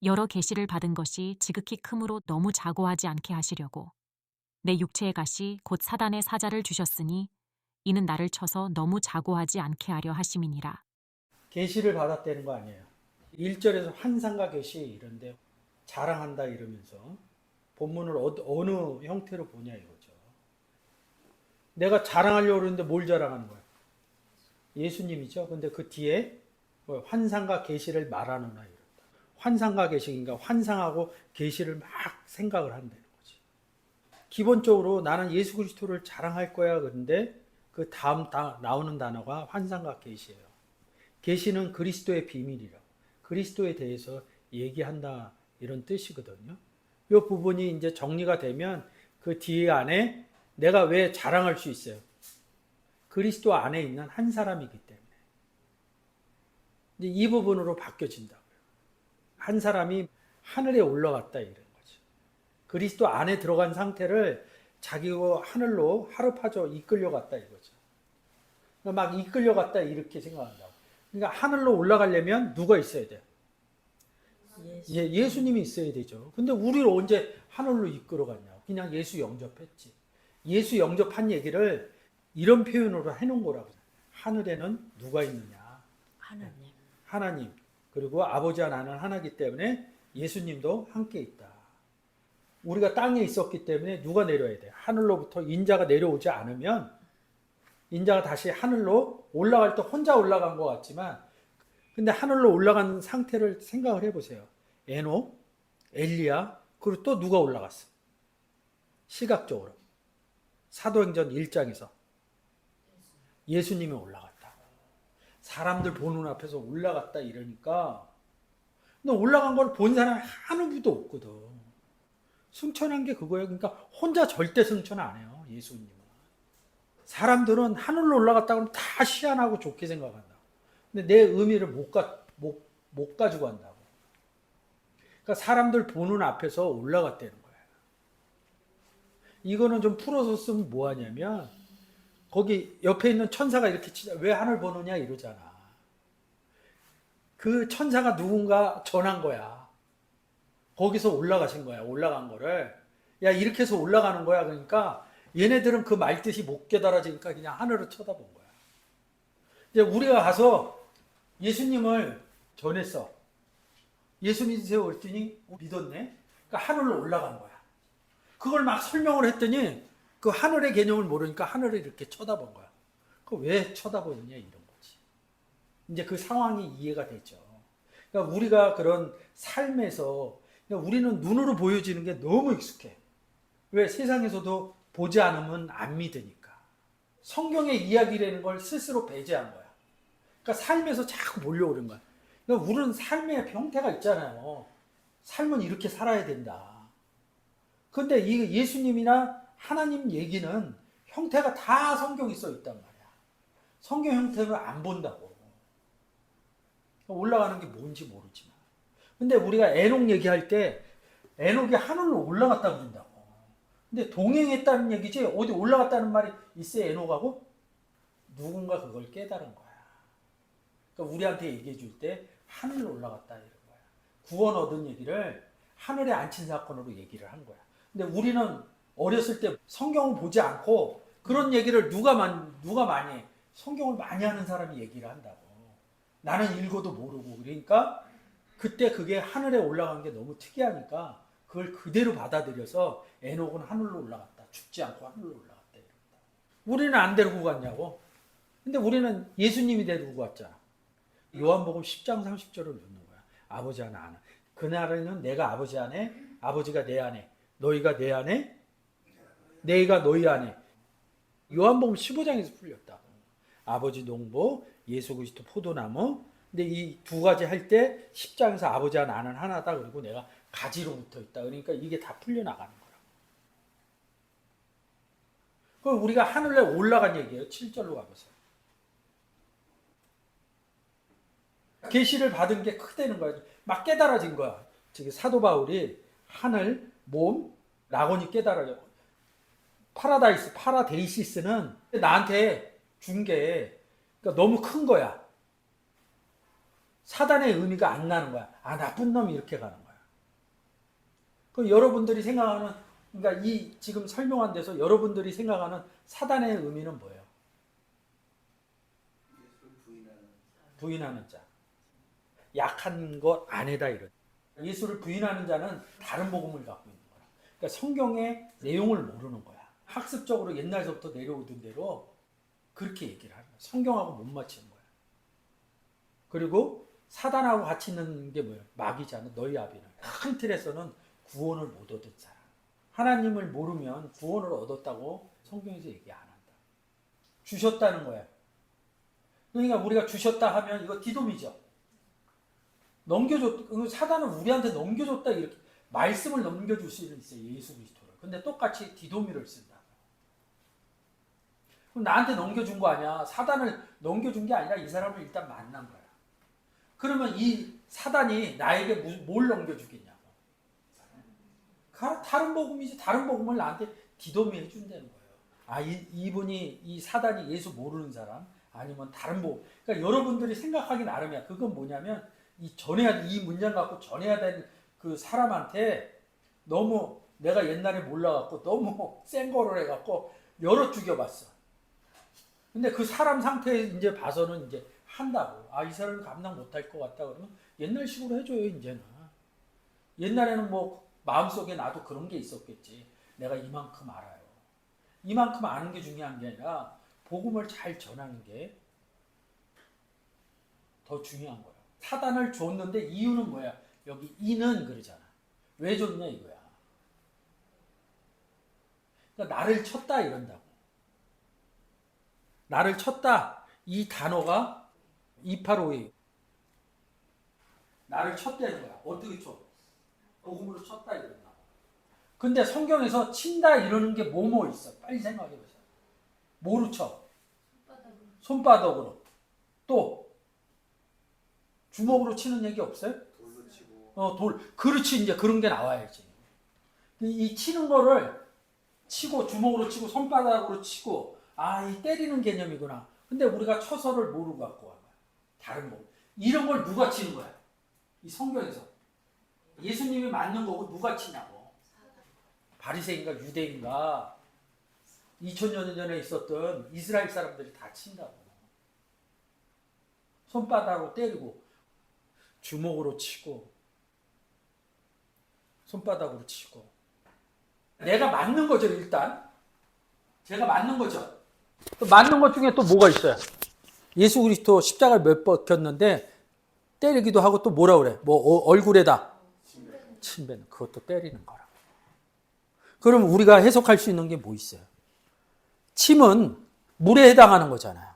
여러 계시를 받은 것이 지극히 크므로 너무 자고하지 않게 하시려고 내 육체의 가시 곧 사단의 사자를 주셨으니 이는 나를 쳐서 너무 자고하지 않게 하려 하심이니라. 계시를 받았다는 거 아니에요. 1절에서 환상과 계시 이런데 자랑한다 이러면서 본문을 어느 형태로 보냐 이거죠. 내가 자랑하려고 그러는데 뭘 자랑하는 거야? 예수님이죠. 근데 그 뒤에 환상과 계시를 말하노라 이런다. 환상과 계시인가 환상하고 계시를 막 생각을 한다는 거지. 기본적으로 나는 예수 그리스도를 자랑할 거야. 그런데 그 다음 나오는 단어가 환상과 계시예요. 계시는 그리스도의 비밀이라. 그리스도에 대해서 얘기한다 이런 뜻이거든요. 이 부분이 이제 정리가 되면 그 뒤에 안에 내가 왜 자랑할 수 있어요? 그리스도 안에 있는 한 사람이기 때문에. 이제 이 부분으로 바뀌어진다고요. 한 사람이 하늘에 올라갔다 이런 거죠. 그리스도 안에 들어간 상태를 자기가 하늘로 하루파저 이끌려갔다 이거죠. 막 이끌려갔다 이렇게 생각한다고. 그러니까 하늘로 올라가려면 누가 있어야 돼요? 예수님이 있어야 되죠. 근데 우리를 언제 하늘로 이끌어갔냐고. 그냥 예수 영접했지. 예수 영접한 얘기를 이런 표현으로 해놓은 거라고. 하늘에는 누가 있느냐? 하나님. 하나님. 그리고 아버지와 나는 하나이기 때문에 예수님도 함께 있다. 우리가 땅에 있었기 때문에 누가 내려야 돼? 하늘로부터 인자가 내려오지 않으면 인자가 다시 하늘로 올라갈 때 혼자 올라간 것 같지만 근데 하늘로 올라간 상태를 생각을 해보세요. 에녹, 엘리야, 그리고 또 누가 올라갔어? 시각적으로. 사도행전 1장에서 예수님이 올라갔다. 사람들 보는 앞에서 올라갔다 이러니까 근데 올라간 걸 본 사람이 하나도 없거든. 승천한 게 그거예요. 그러니까 혼자 절대 승천 안 해요. 예수님은. 사람들은 하늘로 올라갔다 그러면 다 희한하고 좋게 생각한다. 근데 내 의미를 못 가지고 간다고. 그러니까 사람들 보는 앞에서 올라갔다는 거예요. 이거는 좀 풀어서 쓰면 뭐하냐면 거기 옆에 있는 천사가 이렇게 치자 왜 하늘 보느냐 이러잖아. 그 천사가 누군가 전한 거야. 거기서 올라가신 거야. 올라간 거를. 야 이렇게 해서 올라가는 거야. 그러니까 얘네들은 그 말뜻이 못 깨달아지니까 그냥 하늘을 쳐다본 거야. 이제 우리가 가서 예수님을 전했어. 예수 믿으세요 그랬더니 믿었네. 그러니까 하늘로 올라간 거야. 그걸 막 설명을 했더니 그 하늘의 개념을 모르니까 하늘을 이렇게 쳐다본 거야. 그 왜 쳐다보느냐 이런 거지. 이제 그 상황이 이해가 되죠. 그러니까 우리가 그런 삶에서 그러니까 우리는 눈으로 보여지는 게 너무 익숙해. 왜? 세상에서도 보지 않으면 안 믿으니까. 성경의 이야기라는 걸 스스로 배제한 거야. 그러니까 삶에서 자꾸 몰려오는 거야. 그러니까 우리는 삶의 형태가 있잖아요. 삶은 이렇게 살아야 된다. 근데 이 예수님이나 하나님 얘기는 형태가 다 성경에 써 있단 말이야. 성경 형태를 안 본다고. 올라가는 게 뭔지 모르지만. 근데 우리가 에녹 얘기할 때 에녹이 하늘로 올라갔다 그런다고. 근데 동행했다는 얘기지 어디 올라갔다는 말이 있어요 에녹하고? 누군가 그걸 깨달은 거야. 그러니까 우리한테 얘기해 줄 때 하늘로 올라갔다 이런 거야. 구원 얻은 얘기를 하늘에 앉힌 사건으로 얘기를 한 거야. 근데 우리는 어렸을 때 성경을 보지 않고 그런 얘기를 누가 많이 해? 성경을 많이 하는 사람이 얘기를 한다고. 나는 읽어도 모르고. 그러니까 그때 그게 하늘에 올라간 게 너무 특이하니까 그걸 그대로 받아들여서 에녹은 하늘로 올라갔다. 죽지 않고 하늘로 올라갔다. 이런다. 우리는 안 데리고 갔냐고. 근데 우리는 예수님이 데리고 갔잖아. 요한복음 10장 30절을 넣는 거야. 아버지 안에 아는. 그날에는 내가 아버지 안에, 아버지가 내 안에, 너희가 내 안에, 내가 너희 안에. 요한복음 15장에서 풀렸다. 아버지 농부, 예수 그리스도 포도나무. 근데 이 두 가지 할 때 10장에서 아버지와 나는 하나다. 그리고 내가 가지로 붙어 있다. 그러니까 이게 다 풀려나가는 거야. 그럼 우리가 하늘에 올라간 얘기예요. 7절로 가보세요. 계시를 받은 게 크다는 거야. 막 깨달아진 거야. 저기 사도 바울이 하늘, 몸, 라곤이 깨달아요. 파라데이시스는 나한테 준 게 그러니까 너무 큰 거야. 사단의 의미가 안 나는 거야. 아, 나쁜 놈이 이렇게 가는 거야. 그 여러분들이 생각하는, 그러니까 이 지금 설명한 데서 여러분들이 생각하는 사단의 의미는 뭐예요? 부인하는 자. 약한 것 아니다 이런. 예수를 부인하는 자는 다른 복음을 갖고 있는 거야. 그러니까 성경의 내용을 모르는 거야. 학습적으로 옛날서부터 내려오던 대로 그렇게 얘기를 하는 거야. 성경하고 못 맞추는 거야. 그리고 사단하고 같이 있는 게 뭐예요? 마귀잖아. 너희 아비는. 큰 틀에서는 구원을 못 얻은 사람. 하나님을 모르면 구원을 얻었다고 성경에서 얘기 안 한다. 주셨다는 거야. 그러니까 우리가 주셨다 하면 이거 디돔이죠. 넘겨줬, 사단은 우리한테 넘겨줬다 이렇게 말씀을 넘겨줄 수는 있어요. 예수 그리스도를. 근데 똑같이 디도미를 쓴다. 그럼 나한테 넘겨준 거 아니야. 사단을 넘겨준 게 아니라 이 사람을 일단 만난 거야. 그러면 이 사단이 나에게 뭘 넘겨주겠냐고. 다른 복음이지. 다른 복음을 나한테 디도미 해준다는 거예요. 아, 이분이, 이 사단이 예수 모르는 사람, 아니면 다른 복음. 그러니까 여러분들이 생각하기 나름이야. 그건 뭐냐면, 이 문장 갖고 전해야 되는 그 사람한테 너무 내가 옛날에 몰라갖고 너무 센 거를 해갖고 여러 죽여봤어. 근데 그 사람 상태에 이제 봐서는 이제 한다고. 아, 이 사람은 감당 못할 것 같다 그러면 옛날 식으로 해줘요, 이제는. 옛날에는 뭐 마음속에 나도 그런 게 있었겠지. 내가 이만큼 알아요. 이만큼 아는 게 중요한 게 아니라 복음을 잘 전하는 게 더 중요한 거야. 사단을 줬는데 이유는 뭐야? 여기 이는 그러잖아. 왜 줬냐 이거야. 그러니까 나를 쳤다 이런다고. 나를 쳤다. 이 단어가 285에 나를 쳤다는 거야. 어떻게 쳐? 복음으로 쳤다 이런다고. 근데 성경에서 친다 이러는 게 뭐뭐 있어? 빨리 생각해 보세요. 뭐로 쳐? 손바닥으로. 또 주먹으로 치는 얘기 없어요? 돌로 치고. 돌. 그렇지, 이제 그런 게 나와야지. 이 치는 거를 치고, 주먹으로 치고, 손바닥으로 치고, 아, 이 때리는 개념이구나. 근데 우리가 처서를 모르고 갖고 와. 다른 거. 이런 걸 누가 치는 거야? 이 성경에서. 예수님이 맞는 거고 누가 치냐고. 바리새인가 유대인가 2000년 전에 있었던 이스라엘 사람들이 다 친다고. 손바닥으로 때리고, 주먹으로 치고, 손바닥으로 치고. 내가 맞는 거죠, 일단. 제가 맞는 거죠. 또 맞는 것 중에 또 뭐가 있어요? 예수 그리스도 십자가를 몇 번 켰는데 때리기도 하고 또 뭐라 그래? 뭐 얼굴에다 침뱉는, 그것도 때리는 거라. 그럼 우리가 해석할 수 있는 게 뭐 있어요? 침은 물에 해당하는 거잖아요.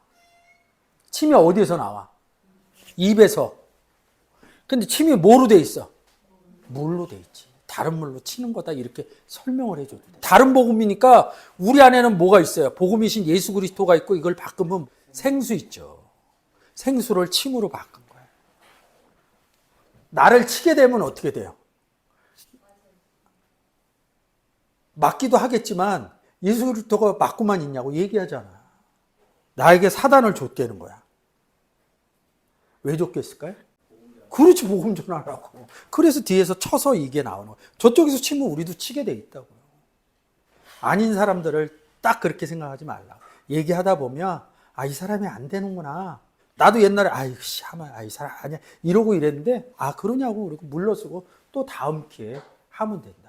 침이 어디에서 나와? 입에서. 근데 침이 뭐로 돼 있어? 물로 돼 있지. 다른 물로 치는 거다 이렇게 설명을 해줘도 돼. 다른 복음이니까 우리 안에는 뭐가 있어요? 복음이신 예수 그리스도가 있고 이걸 바꾸면 생수 있죠. 생수를 침으로 바꾼 거예요. 나를 치게 되면 어떻게 돼요? 맞기도 하겠지만 예수 그리스도가 맞고만 있냐고 얘기하잖아. 나에게 사단을 줬다는 거야. 왜 줬겠을까요? 그렇지, 복음 전하라고. 그래서 뒤에서 쳐서 이게 나오는 거예요. 저쪽에서 치면 우리도 치게 돼 있다고요. 아닌 사람들을 딱 그렇게 생각하지 말라고. 얘기하다 보면 아, 이 사람이 안 되는구나. 나도 옛날에 이 사람 아니야 이러고 이랬는데 아, 그러냐고 그리고 물러서고 또 다음 기회에 하면 된다.